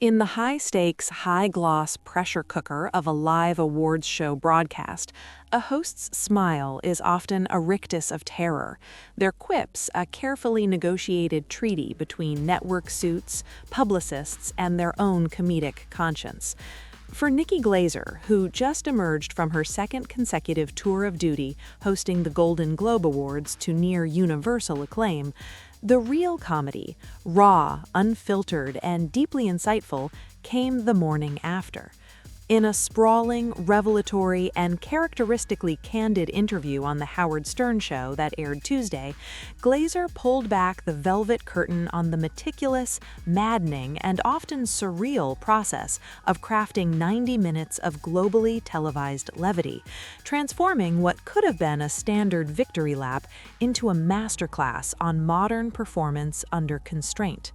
In the high-stakes, high-gloss pressure cooker of a live awards show broadcast, a host's smile is often a rictus of terror, their quips a carefully negotiated treaty between network suits, publicists, and their own comedic conscience. For Nikki Glaser, who just emerged from her second consecutive tour of duty hosting the Golden Globe Awards to near universal acclaim, the real comedy, raw, unfiltered, and deeply insightful, came the morning after. In a sprawling, revelatory, and characteristically candid interview on The Howard Stern Show that aired Tuesday, Glaser pulled back the velvet curtain on the meticulous, maddening, and often surreal process of crafting 90 minutes of globally televised levity, transforming what could have been a standard victory lap into a masterclass on modern performance under constraint.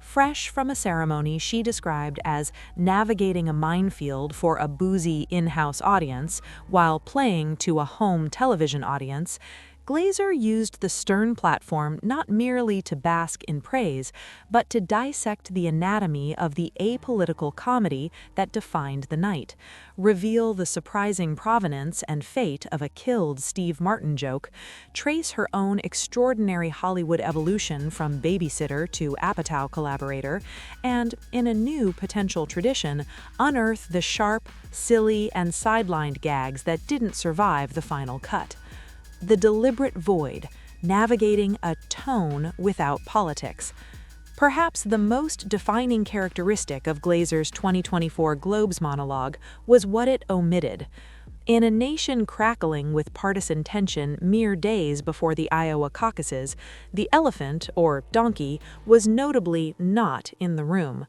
Fresh from a ceremony she described as navigating a minefield for a boozy in-house audience while playing to a home television audience, Glaser used the Stern platform not merely to bask in praise, but to dissect the anatomy of the apolitical comedy that defined the night, reveal the surprising provenance and fate of a killed Steve Martin joke, trace her own extraordinary Hollywood evolution from babysitter to Apatow collaborator, and, in a new potential tradition, unearth the sharp, silly, and sidelined gags that didn't survive the final cut. The deliberate void, navigating a tone without politics. Perhaps the most defining characteristic of Glaser's 2024 Globes monologue was what it omitted. In a nation crackling with partisan tension mere days before the Iowa caucuses, the elephant, or donkey, was notably not in the room.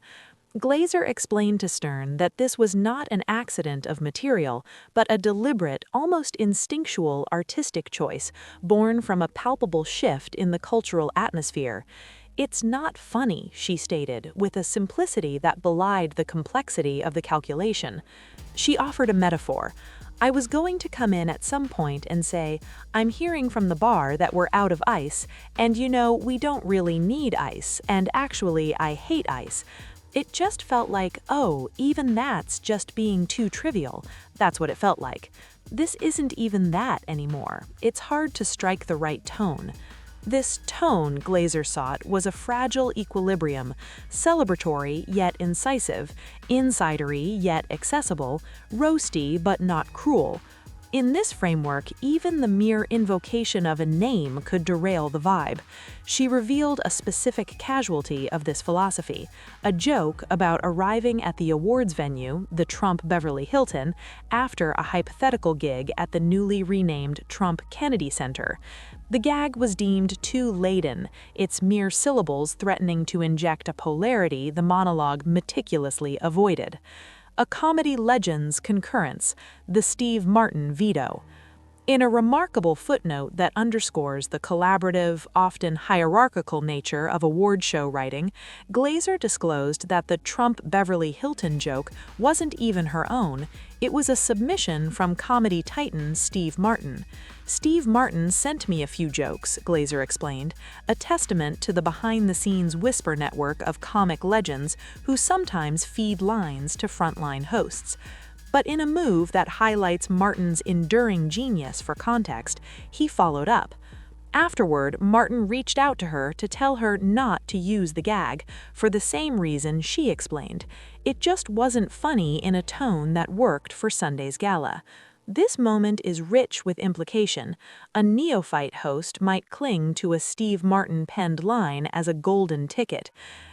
Glaser explained to Stern that this was not an accident of material, but a deliberate, almost instinctual artistic choice born from a palpable shift in the cultural atmosphere. "It's not funny," she stated, with a simplicity that belied the complexity of the calculation. She offered a metaphor. "I was going to come in at some point and say, I'm hearing from the bar that we're out of ice, and we don't really need ice, and actually I hate ice. It just felt like, oh, even that's just being too trivial." That's what it felt like. This isn't even that anymore. It's hard to strike the right tone. This tone, Glaser sought, was a fragile equilibrium, celebratory yet incisive, insidery yet accessible, roasty but not cruel. In this framework, even the mere invocation of a name could derail the vibe. She revealed a specific casualty of this philosophy, a joke about arriving at the awards venue, the Trump Beverly Hilton, after a hypothetical gig at the newly renamed Trump Kennedy Center. The gag was deemed too laden, its mere syllables threatening to inject a polarity the monologue meticulously avoided. A comedy legend's concurrence, the Steve Martin veto. In a remarkable footnote that underscores the collaborative, often hierarchical nature of award show writing, Glaser disclosed that the Trump Beverly Hilton joke wasn't even her own. It was a submission from comedy titan Steve Martin. "Steve Martin sent me a few jokes," Glaser explained, a testament to the behind-the-scenes whisper network of comic legends who sometimes feed lines to frontline hosts. But in a move that highlights Martin's enduring genius for context, he followed up. Afterward, Martin reached out to her to tell her not to use the gag, for the same reason she explained. It just wasn't funny in a tone that worked for Sunday's gala. This moment is rich with implication. A neophyte host might cling to a Steve Martin-penned line as a golden ticket.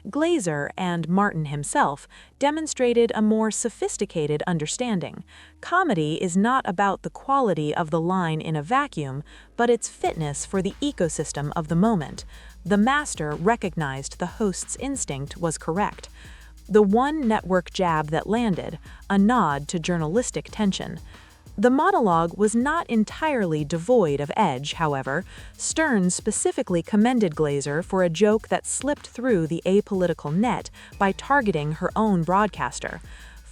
Glaser, and Martin himself, demonstrated a more sophisticated understanding. Comedy is not about the quality of the line in a vacuum, but its fitness for the ecosystem of the moment. The master recognized the host's instinct was correct. The one network jab that landed, a nod to journalistic tension. The monologue was not entirely devoid of edge, however. Stern specifically commended Glaser for a joke that slipped through the apolitical net by targeting her own broadcaster.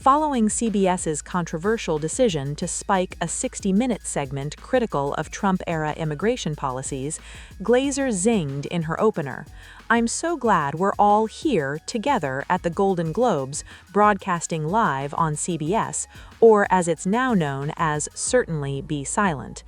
Following CBS's controversial decision to spike a 60-minute segment critical of Trump-era immigration policies, Glaser zinged in her opener. I'm so glad we're all here together at the Golden Globes, broadcasting live on CBS, or as it's now known as Certainly Be Silent.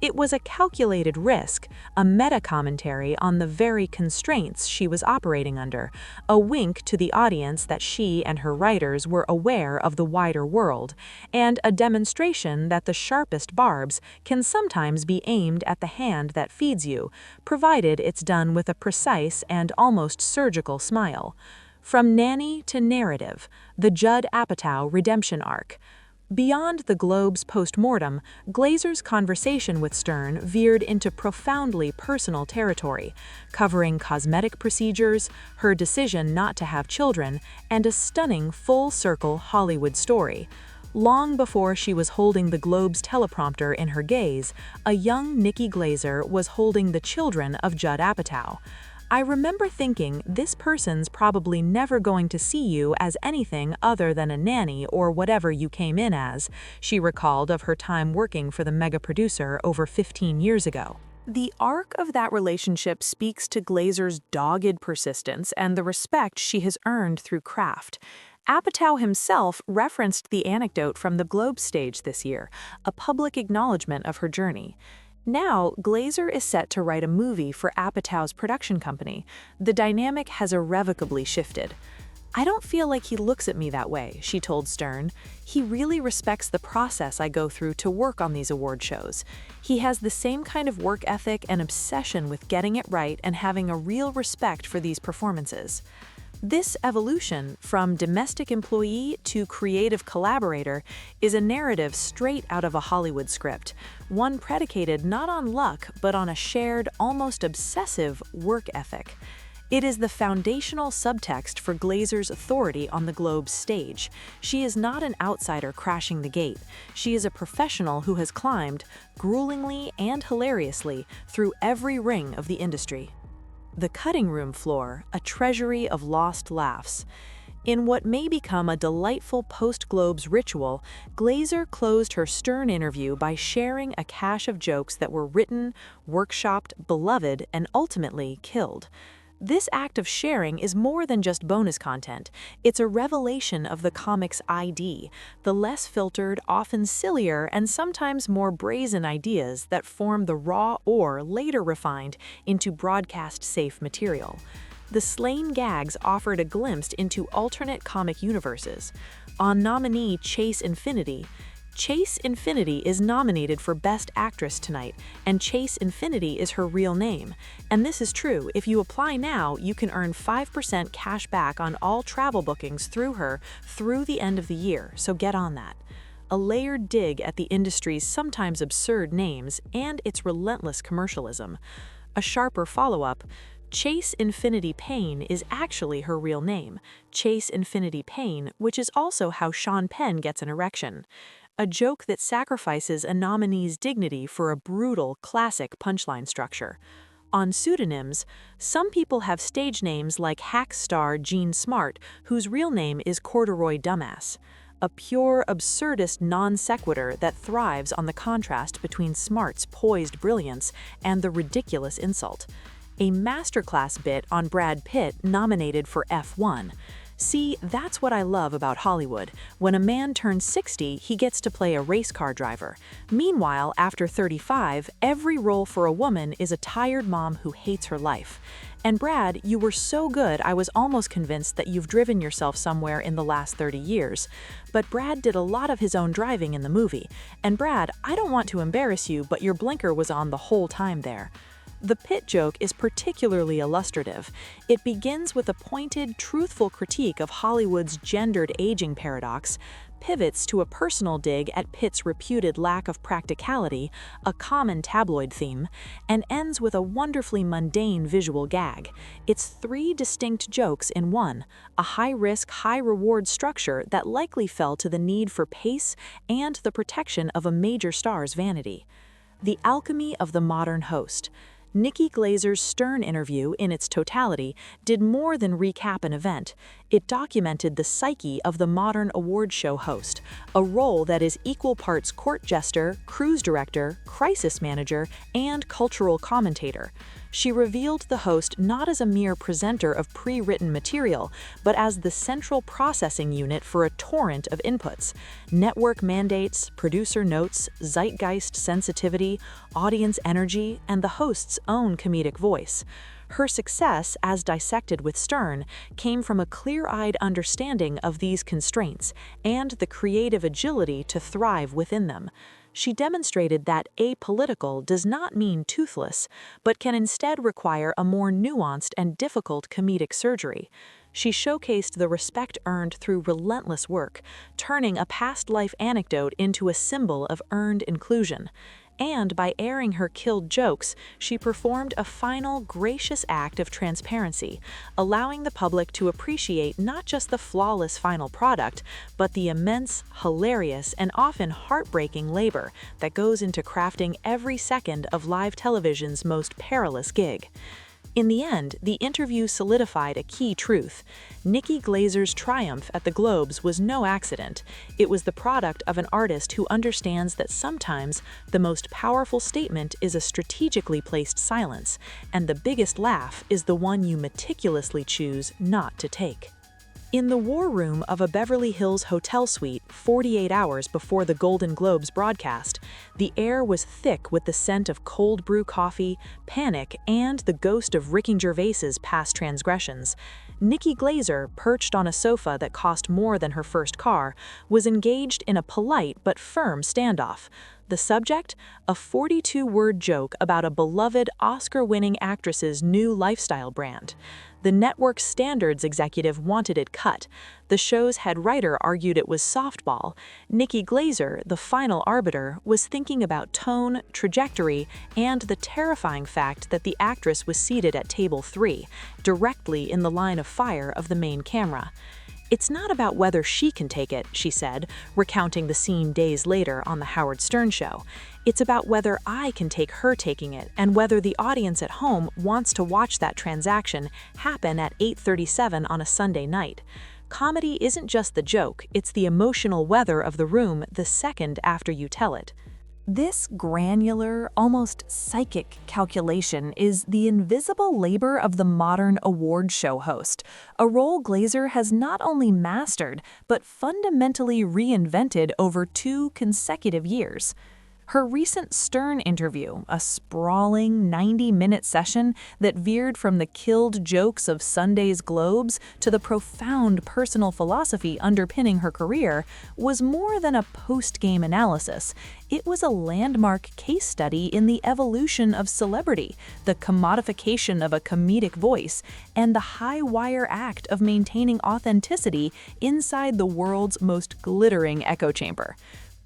It was a calculated risk, a meta-commentary on the very constraints she was operating under, a wink to the audience that she and her writers were aware of the wider world, and a demonstration that the sharpest barbs can sometimes be aimed at the hand that feeds you, provided it's done with a precise and almost surgical smile. From nanny to narrative, the Judd Apatow redemption arc. Beyond the Globe's post-mortem, Glaser's conversation with Stern veered into profoundly personal territory, covering cosmetic procedures, her decision not to have children, and a stunning full-circle Hollywood story. Long before she was holding the Globe's teleprompter in her gaze, a young Nikki Glaser was holding the children of Judd Apatow. I remember thinking, this person's probably never going to see you as anything other than a nanny or whatever you came in as, she recalled of her time working for the mega producer over 15 years ago. The arc of that relationship speaks to Glaser's dogged persistence and the respect she has earned through craft. Apatow himself referenced the anecdote from the Globe stage this year, a public acknowledgement of her journey. Now, Glaser is set to write a movie for Apatow's production company. The dynamic has irrevocably shifted. "I don't feel like he looks at me that way," she told Stern. "He really respects the process I go through to work on these award shows. He has the same kind of work ethic and obsession with getting it right and having a real respect for these performances." This evolution, from domestic employee to creative collaborator, is a narrative straight out of a Hollywood script, one predicated not on luck but on a shared, almost obsessive work ethic. It is the foundational subtext for Glaser's authority on the Globe's stage. She is not an outsider crashing the gate. She is a professional who has climbed, gruelingly and hilariously, through every ring of the industry. The cutting room floor, a treasury of lost laughs. In what may become a delightful post-Globes ritual, Glaser closed her Stern interview by sharing a cache of jokes that were written, workshopped, beloved, and ultimately killed. This act of sharing is more than just bonus content. It's a revelation of the comic's ID, the less filtered, often sillier, and sometimes more brazen ideas that form the raw or later refined into broadcast-safe material. The slain gags offered a glimpse into alternate comic universes. On nominee Chase Infinity is nominated for Best Actress tonight, and Chase Infinity is her real name. And this is true. If you apply now, you can earn 5% cash back on all travel bookings through her through the end of the year, so get on that. A layered dig at the industry's sometimes absurd names and its relentless commercialism. A sharper follow-up, Chase Infinity Payne is actually her real name, Chase Infinity Payne, which is also how Sean Penn gets an erection. A joke that sacrifices a nominee's dignity for a brutal, classic punchline structure. On pseudonyms, some people have stage names like hack star Gene Smart, whose real name is Corduroy Dumbass. A pure, absurdist non sequitur that thrives on the contrast between Smart's poised brilliance and the ridiculous insult. A masterclass bit on Brad Pitt nominated for F1. See, that's what I love about Hollywood. When a man turns 60, he gets to play a race car driver. Meanwhile, after 35, every role for a woman is a tired mom who hates her life. And Brad, you were so good I was almost convinced that you've driven yourself somewhere in the last 30 years. But Brad did a lot of his own driving in the movie. And Brad, I don't want to embarrass you, but your blinker was on the whole time there. The Pitt joke is particularly illustrative. It begins with a pointed, truthful critique of Hollywood's gendered aging paradox, pivots to a personal dig at Pitt's reputed lack of practicality, a common tabloid theme, and ends with a wonderfully mundane visual gag. It's 3 distinct jokes in one, a high-risk, high-reward structure that likely fell to the need for pace and the protection of a major star's vanity. The alchemy of the modern host. Nikki Glaser's Stern interview, in its totality, did more than recap an event. It documented the psyche of the modern award show host, a role that is equal parts court jester, cruise director, crisis manager, and cultural commentator. She revealed the host not as a mere presenter of pre-written material, but as the central processing unit for a torrent of inputs: network mandates, producer notes, zeitgeist sensitivity, audience energy, and the host's own comedic voice. Her success, as dissected with Stern, came from a clear-eyed understanding of these constraints and the creative agility to thrive within them. She demonstrated that apolitical does not mean toothless, but can instead require a more nuanced and difficult comedic surgery. She showcased the respect earned through relentless work, turning a past life anecdote into a symbol of earned inclusion. And by airing her killed jokes, she performed a final, gracious act of transparency, allowing the public to appreciate not just the flawless final product, but the immense, hilarious, and often heartbreaking labor that goes into crafting every second of live television's most perilous gig. In the end, the interview solidified a key truth. Nikki Glaser's triumph at the Globes was no accident. It was the product of an artist who understands that sometimes the most powerful statement is a strategically placed silence, and the biggest laugh is the one you meticulously choose not to take. In the war room of a Beverly Hills hotel suite 48 hours before the Golden Globes broadcast, the air was thick with the scent of cold brew coffee, panic, and the ghost of Ricky Gervais's past transgressions. Nikki Glaser, perched on a sofa that cost more than her first car, was engaged in a polite but firm standoff. The subject? A 42-word joke about a beloved Oscar-winning actress's new lifestyle brand. The network's standards executive wanted it cut. The show's head writer argued it was softball. Nikki Glaser, the final arbiter, was thinking about tone, trajectory, and the terrifying fact that the actress was seated at table 3, directly in the line of fire of the main camera. "It's not about whether she can take it," she said, recounting the scene days later on The Howard Stern Show. "It's about whether I can take her taking it, and whether the audience at home wants to watch that transaction happen at 8:37 on a Sunday night." Comedy isn't just the joke, it's the emotional weather of the room the second after you tell it. This granular, almost psychic calculation is the invisible labor of the modern award show host, a role Glaser has not only mastered, but fundamentally reinvented over 2 consecutive years. Her recent Stern interview, a sprawling 90-minute session that veered from the killed jokes of Sunday's Globes to the profound personal philosophy underpinning her career, was more than a post-game analysis. It was a landmark case study in the evolution of celebrity, the commodification of a comedic voice, and the high-wire act of maintaining authenticity inside the world's most glittering echo chamber.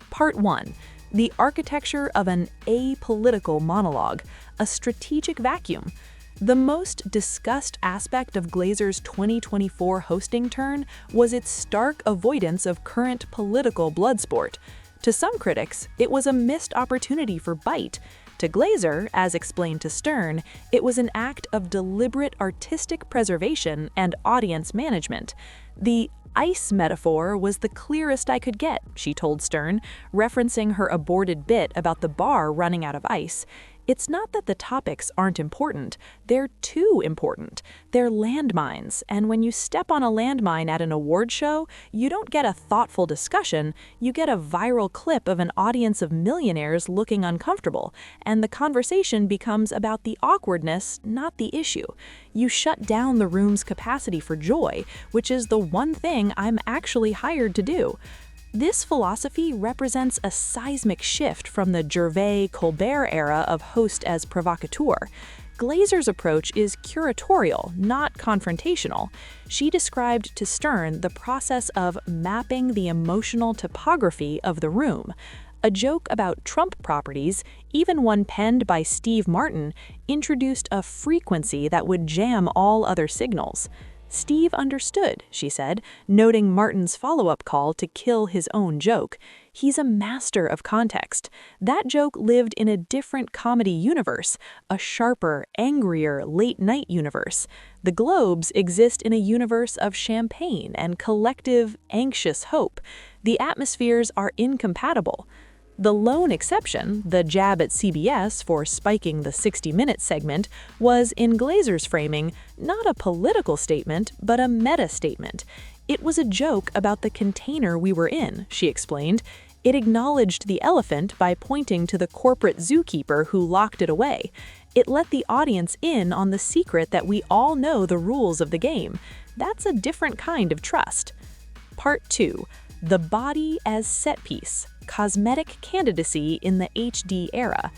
Part 1. The architecture of an apolitical monologue, a strategic vacuum. The most discussed aspect of Glaser's 2024 hosting turn was its stark avoidance of current political bloodsport. To some critics, it was a missed opportunity for bite. To Glaser, as explained to Stern, it was an act of deliberate artistic preservation and audience management. The ice metaphor was the clearest I could get, she told Stern, referencing her aborted bit about the bar running out of ice. It's not that the topics aren't important, they're too important. They're landmines, and when you step on a landmine at an award show, you don't get a thoughtful discussion, you get a viral clip of an audience of millionaires looking uncomfortable, and the conversation becomes about the awkwardness, not the issue. You shut down the room's capacity for joy, which is the one thing I'm actually hired to do. This philosophy represents a seismic shift from the Gervais-Colbert era of host as provocateur. Glaser's approach is curatorial, not confrontational. She described to Stern the process of mapping the emotional topography of the room. A joke about Trump properties, even one penned by Steve Martin, introduced a frequency that would jam all other signals. Steve understood, she said, noting Martin's follow-up call to kill his own joke. He's a master of context. That joke lived in a different comedy universe, a sharper, angrier, late-night universe. The Globes exist in a universe of champagne and collective, anxious hope. The atmospheres are incompatible. The lone exception, the jab at CBS for spiking the 60-minute segment, was, in Glaser's framing, not a political statement, but a meta-statement. It was a joke about the container we were in, she explained. It acknowledged the elephant by pointing to the corporate zookeeper who locked it away. It let the audience in on the secret that we all know the rules of the game. That's a different kind of trust. Part 2. The body as set piece. Cosmetic candidacy in the HD era.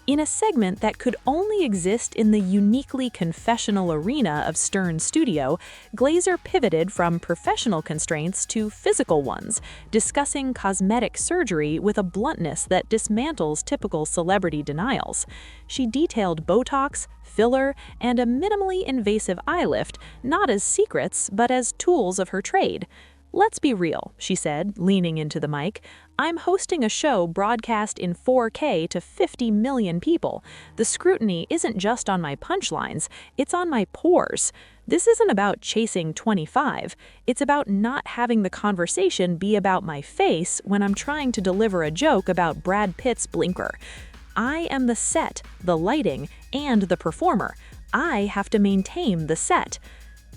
In a segment that could only exist in the uniquely confessional arena of Stern's studio, Glaser pivoted from professional constraints to physical ones, discussing cosmetic surgery with a bluntness that dismantles typical celebrity denials. She detailed Botox, filler, and a minimally invasive eye lift, not as secrets, but as tools of her trade. "Let's be real," she said, leaning into the mic. "I'm hosting a show broadcast in 4K to 50 million people. The scrutiny isn't just on my punchlines, it's on my pores. This isn't about chasing 25. It's about not having the conversation be about my face when I'm trying to deliver a joke about Brad Pitt's blinker. I am the set, the lighting, and the performer. I have to maintain the set."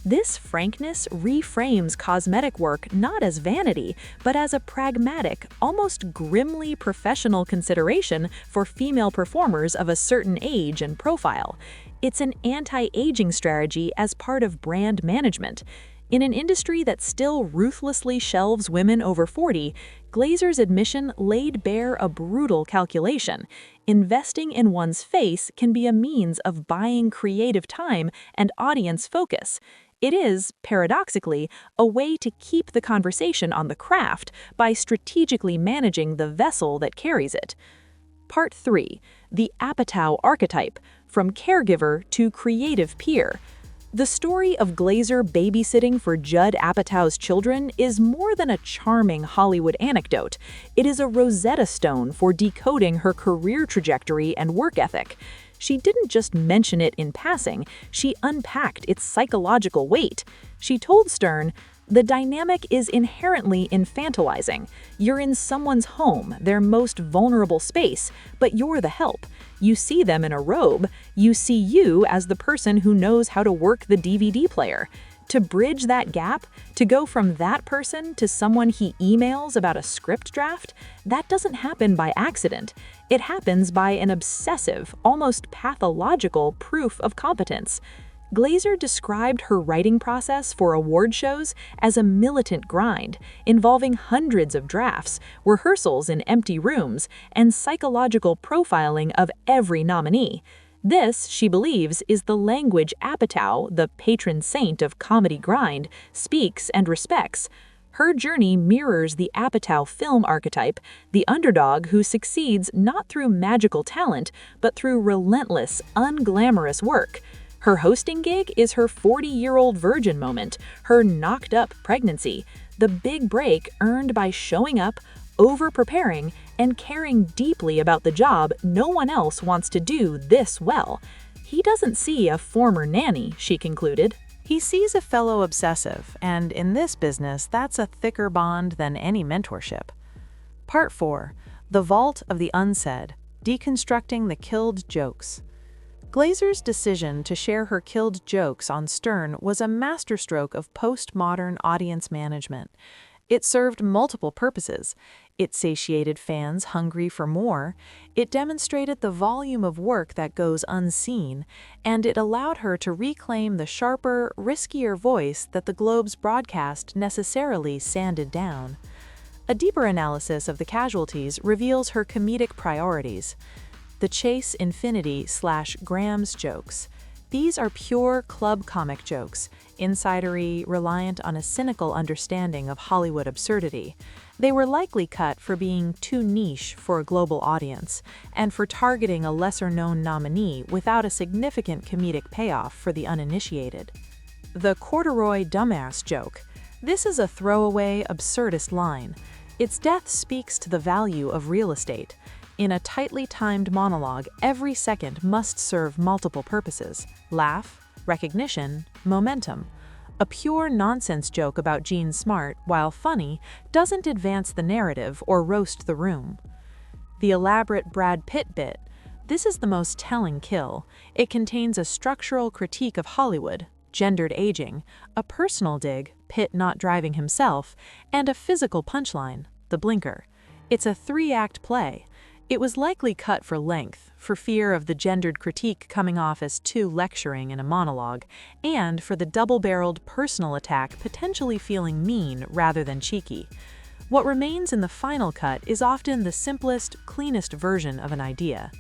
This frankness reframes cosmetic work not as vanity, but as a pragmatic, almost grimly professional consideration for female performers of a certain age and profile. It's an anti-aging strategy as part of brand management. In an industry that still ruthlessly shelves women over 40, Glaser's admission laid bare a brutal calculation. Investing in one's face can be a means of buying creative time and audience focus. It is, paradoxically, a way to keep the conversation on the craft by strategically managing the vessel that carries it. Part 3. The Apatow archetype, from caregiver to creative peer. The story of Glaser babysitting for Judd Apatow's children is more than a charming Hollywood anecdote. It is a Rosetta Stone for decoding her career trajectory and work ethic. She didn't just mention it in passing, she unpacked its psychological weight. She told Stern, "The dynamic is inherently infantilizing. You're in someone's home, their most vulnerable space, but you're the help. You see them in a robe. You see you as the person who knows how to work the DVD player. To bridge that gap, to go from that person to someone he emails about a script draft, that doesn't happen by accident. It happens by an obsessive, almost pathological proof of competence." Glaser described her writing process for award shows as a militant grind, involving hundreds of drafts, rehearsals in empty rooms, and psychological profiling of every nominee. This, she believes, is the language Apatow, the patron saint of comedy grind, speaks and respects. Her journey mirrors the Apatow film archetype, the underdog who succeeds not through magical talent, but through relentless, unglamorous work. Her hosting gig is her 40-year-old virgin moment, her knocked-up pregnancy, the big break earned by showing up, over-preparing, and caring deeply about the job no one else wants to do this well. He doesn't see a former nanny, she concluded. He sees a fellow obsessive, and in this business, that's a thicker bond than any mentorship. Part 4. The Vault of the Unsaid, Deconstructing the Killed Jokes. Glaser's decision to share her killed jokes on Stern was a masterstroke of postmodern audience management. It served multiple purposes. It satiated fans hungry for more, it demonstrated the volume of work that goes unseen, and it allowed her to reclaim the sharper, riskier voice that the Globe's broadcast necessarily sanded down. A deeper analysis of the casualties reveals her comedic priorities. The Chase Infinity/Grams jokes. These are pure club comic jokes, insidery, reliant on a cynical understanding of Hollywood absurdity. They were likely cut for being too niche for a global audience, and for targeting a lesser-known nominee without a significant comedic payoff for the uninitiated. The corduroy dumbass joke. This is a throwaway, absurdist line. Its death speaks to the value of real estate. In a tightly timed monologue, every second must serve multiple purposes: laugh, recognition, momentum. A pure nonsense joke about Jean Smart, while funny, doesn't advance the narrative or roast the room. The elaborate Brad Pitt bit. This is the most telling kill. It contains a structural critique of Hollywood, gendered aging, a personal dig, Pitt not driving himself, and a physical punchline, the blinker. It's a three-act play. It was likely cut for length, for fear of the gendered critique coming off as too lecturing in a monologue, and for the double-barreled personal attack potentially feeling mean rather than cheeky. What remains in the final cut is often the simplest, cleanest version of an idea.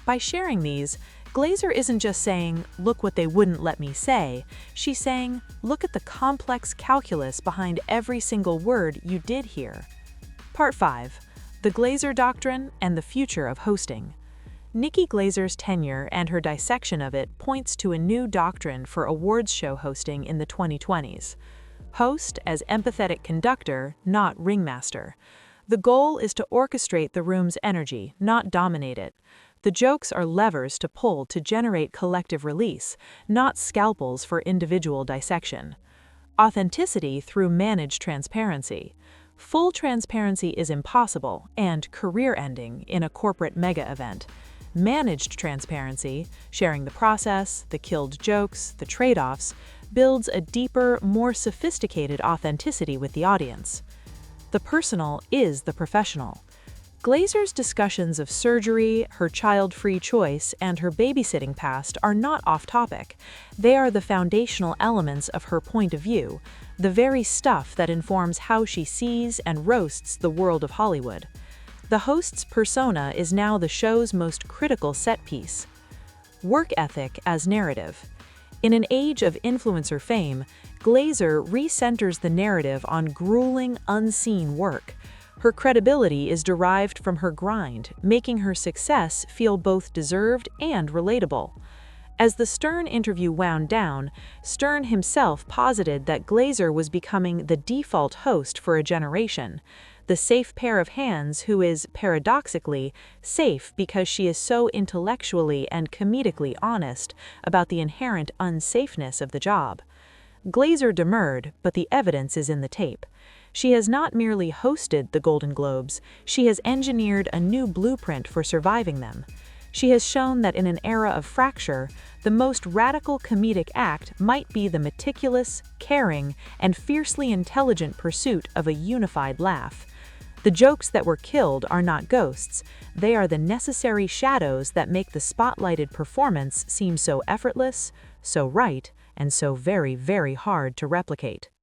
By sharing these, Glaser isn't just saying, "Look what they wouldn't let me say." She's saying, "Look at the complex calculus behind every single word you did hear." Part 5. The Glaser Doctrine and the Future of Hosting. Nikki Glaser's tenure and her dissection of it points to a new doctrine for awards show hosting in the 2020s. Host as empathetic conductor, not ringmaster. The goal is to orchestrate the room's energy, not dominate it. The jokes are levers to pull to generate collective release, not scalpels for individual dissection. Authenticity through managed transparency. Full transparency is impossible and career-ending in a corporate mega-event. Managed transparency, sharing the process, the killed jokes, the trade-offs, builds a deeper, more sophisticated authenticity with the audience. The personal is the professional. Glaser's discussions of surgery, her child-free choice, and her babysitting past are not off-topic. They are the foundational elements of her point of view, the very stuff that informs how she sees and roasts the world of Hollywood. The host's persona is now the show's most critical set piece. Work ethic as narrative. In an age of influencer fame, Glaser recenters the narrative on grueling, unseen work. Her credibility is derived from her grind, making her success feel both deserved and relatable. As the Stern interview wound down, Stern himself posited that Glaser was becoming the default host for a generation, the safe pair of hands who is, paradoxically, safe because she is so intellectually and comedically honest about the inherent unsafeness of the job. Glaser demurred, but the evidence is in the tape. She has not merely hosted the Golden Globes, she has engineered a new blueprint for surviving them. She has shown that in an era of fracture, the most radical comedic act might be the meticulous, caring, and fiercely intelligent pursuit of a unified laugh. The jokes that were killed are not ghosts, they are the necessary shadows that make the spotlighted performance seem so effortless, so right, and so very, very hard to replicate.